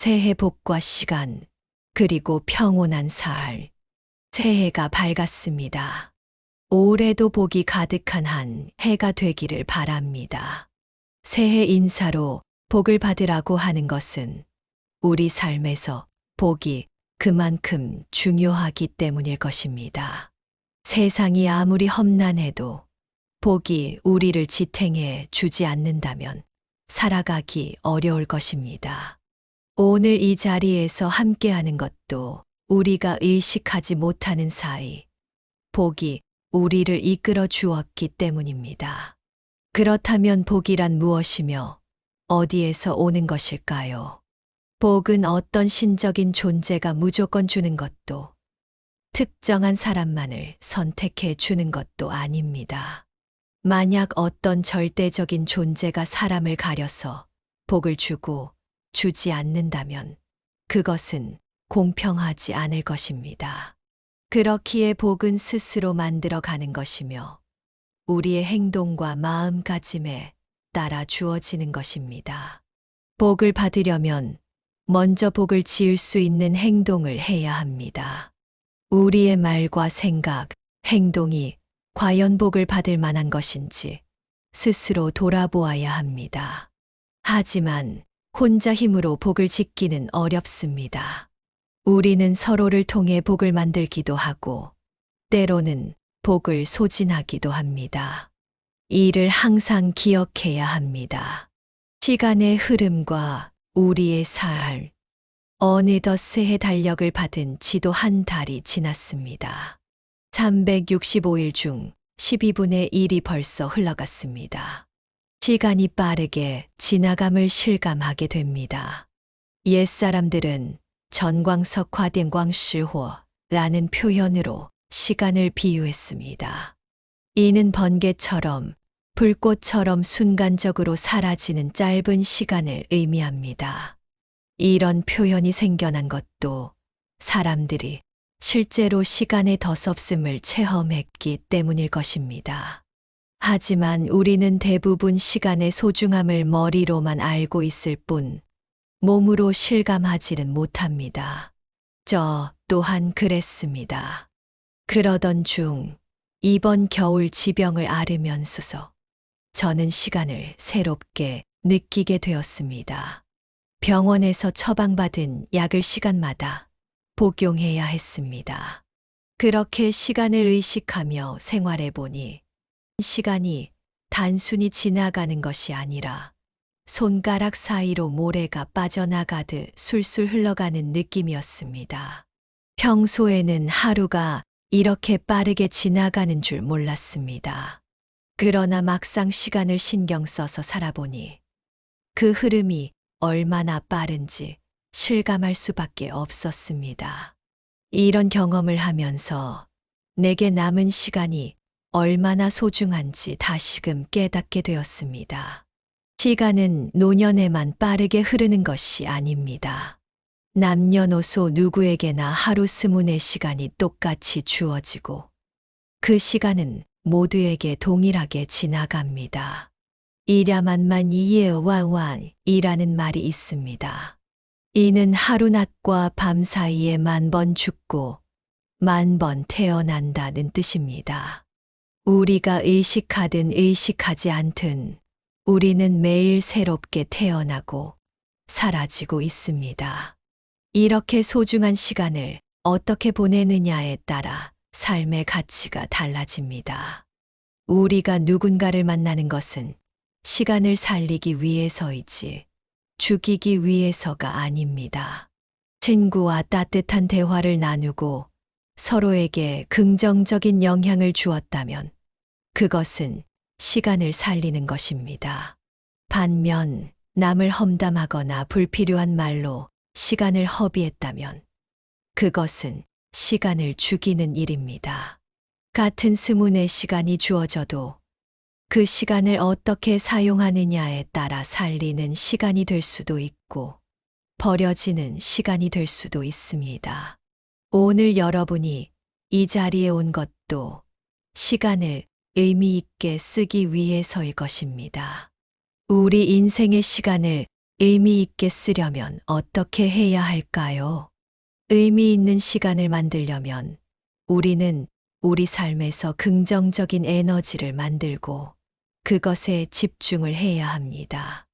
새해 복과 시간, 그리고 평온한 사흘. 새해가 밝았습니다. 올해도 복이 가득한 한 해가 되기를 바랍니다. 새해 인사로 복을 받으라고 하는 것은 우리 삶에서 복이 그만큼 중요하기 때문일 것입니다. 세상이 아무리 험난해도 복이 우리를 지탱해 주지 않는다면 살아가기 어려울 것입니다. 오늘 이 자리에서 함께하는 것도 우리가 의식하지 못하는 사이 복이 우리를 이끌어 주었기 때문입니다. 그렇다면 복이란 무엇이며 어디에서 오는 것일까요? 복은 어떤 신적인 존재가 무조건 주는 것도 특정한 사람만을 선택해 주는 것도 아닙니다. 만약 어떤 절대적인 존재가 사람을 가려서 복을 주고 주지 않는다면 그것은 공평하지 않을 것입니다. 그렇기에 복은 스스로 만들어 가는 것이며 우리의 행동과 마음가짐에 따라 주어지는 것입니다. 복을 받으려면 먼저 복을 지을 수 있는 행동을 해야 합니다. 우리의 말과 생각, 행동이 과연 복을 받을 만한 것인지 스스로 돌아보아야 합니다. 하지만 혼자 힘으로 복을 짓기는 어렵습니다. 우리는 서로를 통해 복을 만들기도 하고 때로는 복을 소진하기도 합니다. 이를 항상 기억해야 합니다. 시간의 흐름과 우리의 삶, 어느덧 새해 달력을 받은 지도 한 달이 지났습니다. 365일 중 12분의 1이 벌써 흘러갔습니다. 시간이 빠르게 지나감을 실감하게 됩니다. 옛사람들은 전광석 화den광시호라는 표현으로 시간을 비유했습니다. 이는 번개처럼 불꽃처럼 순간적으로 사라지는 짧은 시간을 의미합니다. 이런 표현이 생겨난 것도 사람들이 실제로 시간의 덧없음을 체험했기 때문일 것입니다. 하지만 우리는 대부분 시간의 소중함을 머리로만 알고 있을 뿐 몸으로 실감하지는 못합니다. 저 또한 그랬습니다. 그러던 중 이번 겨울 지병을 앓으면서 저는 시간을 새롭게 느끼게 되었습니다. 병원에서 처방받은 약을 시간마다 복용해야 했습니다. 그렇게 시간을 의식하며 생활해 보니 시간이 단순히 지나가는 것이 아니라 손가락 사이로 모래가 빠져나가듯 술술 흘러가는 느낌이었습니다. 평소에는 하루가 이렇게 빠르게 지나가는 줄 몰랐습니다. 그러나 막상 시간을 신경 써서 살아보니 그 흐름이 얼마나 빠른지 실감할 수밖에 없었습니다. 이런 경험을 하면서 내게 남은 시간이 얼마나 소중한지 다시금 깨닫게 되었습니다. 시간은 노년에만 빠르게 흐르는 것이 아닙니다. 남녀노소 누구에게나 하루 24시간이 똑같이 주어지고 그 시간은 모두에게 동일하게 지나갑니다. 이랴만만 이예와완이라는 말이 있습니다. 이는 하루낮과 밤 사이에 10,000번 죽고 10,000번 태어난다는 뜻입니다. 우리가 의식하든 의식하지 않든 우리는 매일 새롭게 태어나고 사라지고 있습니다. 이렇게 소중한 시간을 어떻게 보내느냐에 따라 삶의 가치가 달라집니다. 우리가 누군가를 만나는 것은 시간을 살리기 위해서이지 죽이기 위해서가 아닙니다. 친구와 따뜻한 대화를 나누고 서로에게 긍정적인 영향을 주었다면 그것은 시간을 살리는 것입니다. 반면 남을 험담하거나 불필요한 말로 시간을 허비했다면 그것은 시간을 죽이는 일입니다. 같은 24시간이 주어져도 그 시간을 어떻게 사용하느냐에 따라 살리는 시간이 될 수도 있고 버려지는 시간이 될 수도 있습니다. 오늘 여러분이 이 자리에 온 것도 시간을 의미 있게 쓰기 위해서일 것입니다. 우리 인생의 시간을 의미 있게 쓰려면 어떻게 해야 할까요? 의미 있는 시간을 만들려면 우리는 우리 삶에서 긍정적인 에너지를 만들고 그것에 집중을 해야 합니다.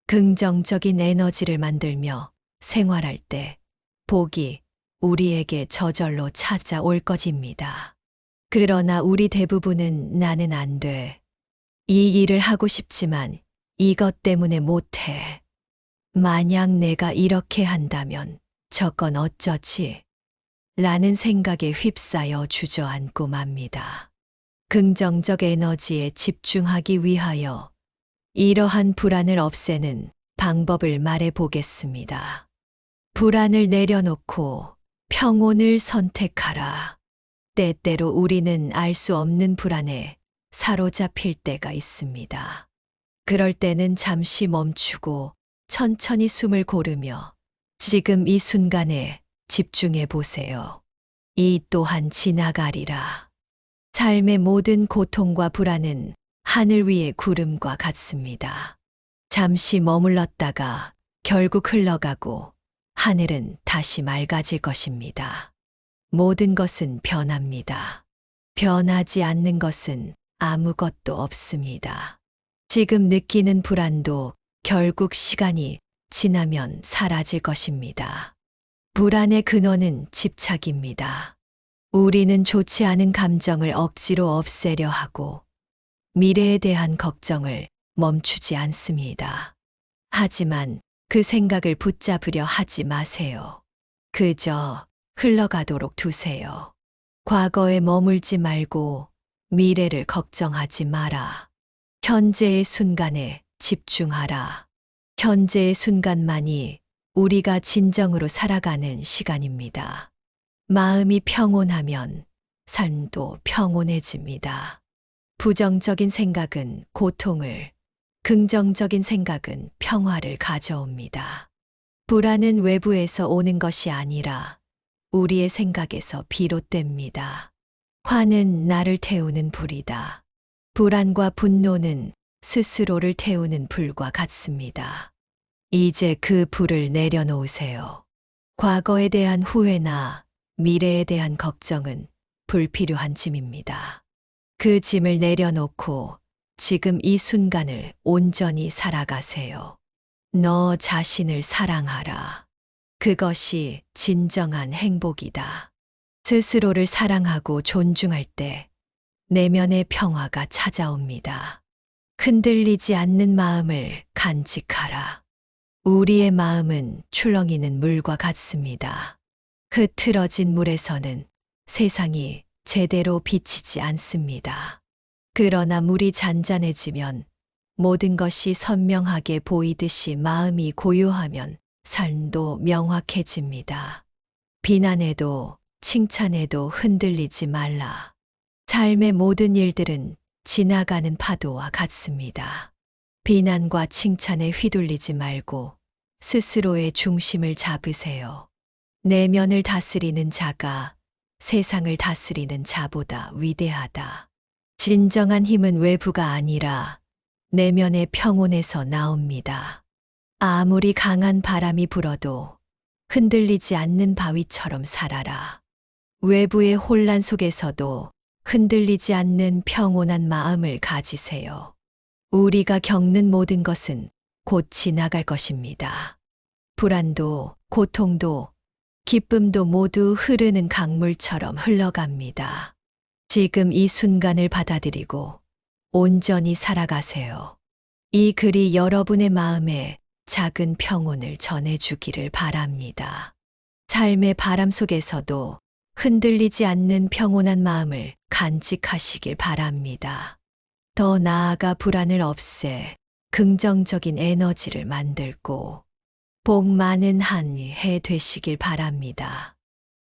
긍정적인 에너지를 만들며 생활할 때 복이 우리에게 저절로 찾아올 것입니다. 그러나 우리 대부분은 나는 안 돼. 이 일을 하고 싶지만 이것 때문에 못해. 만약 내가 이렇게 한다면 저건 어쩌지? 라는 생각에 휩싸여 주저앉고 맙니다. 긍정적 에너지에 집중하기 위하여 이러한 불안을 없애는 방법을 말해 보겠습니다. 불안을 내려놓고 평온을 선택하라. 때때로 우리는 알 수 없는 불안에 사로잡힐 때가 있습니다. 그럴 때는 잠시 멈추고 천천히 숨을 고르며 지금 이 순간에 집중해 보세요. 이 또한 지나가리라. 삶의 모든 고통과 불안은 하늘 위의 구름과 같습니다. 잠시 머물렀다가 결국 흘러가고 하늘은 다시 맑아질 것입니다. 모든 것은 변합니다. 변하지 않는 것은 아무것도 없습니다. 지금 느끼는 불안도 결국 시간이 지나면 사라질 것입니다. 불안의 근원은 집착입니다. 우리는 좋지 않은 감정을 억지로 없애려 하고 미래에 대한 걱정을 멈추지 않습니다. 하지만 그 생각을 붙잡으려 하지 마세요. 그저 흘러가도록 두세요. 과거에 머물지 말고 미래를 걱정하지 마라. 현재의 순간에 집중하라. 현재의 순간만이 우리가 진정으로 살아가는 시간입니다. 마음이 평온하면 삶도 평온해집니다. 부정적인 생각은 고통을, 긍정적인 생각은 평화를 가져옵니다. 불안은 외부에서 오는 것이 아니라 우리의 생각에서 비롯됩니다. 화는 나를 태우는 불이다. 불안과 분노는 스스로를 태우는 불과 같습니다. 이제 그 불을 내려놓으세요. 과거에 대한 후회나 미래에 대한 걱정은 불필요한 짐입니다. 그 짐을 내려놓고 지금 이 순간을 온전히 살아가세요. 너 자신을 사랑하라. 그것이 진정한 행복이다. 스스로를 사랑하고 존중할 때 내면의 평화가 찾아옵니다. 흔들리지 않는 마음을 간직하라. 우리의 마음은 출렁이는 물과 같습니다. 흐트러진 물에서는 세상이 제대로 비치지 않습니다. 그러나 물이 잔잔해지면 모든 것이 선명하게 보이듯이 마음이 고요하면 삶도 명확해집니다. 비난에도 칭찬에도 흔들리지 말라. 삶의 모든 일들은 지나가는 파도와 같습니다. 비난과 칭찬에 휘둘리지 말고 스스로의 중심을 잡으세요. 내면을 다스리는 자가 세상을 다스리는 자보다 위대하다. 진정한 힘은 외부가 아니라 내면의 평온에서 나옵니다. 아무리 강한 바람이 불어도 흔들리지 않는 바위처럼 살아라. 외부의 혼란 속에서도 흔들리지 않는 평온한 마음을 가지세요. 우리가 겪는 모든 것은 곧 지나갈 것입니다. 불안도, 고통도, 기쁨도 모두 흐르는 강물처럼 흘러갑니다. 지금 이 순간을 받아들이고 온전히 살아가세요. 이 글이 여러분의 마음에 작은 평온을 전해주기를 바랍니다. 삶의 바람 속에서도 흔들리지 않는 평온한 마음을 간직하시길 바랍니다. 더 나아가 불안을 없애 긍정적인 에너지를 만들고 복 많은 한 해 되시길 바랍니다.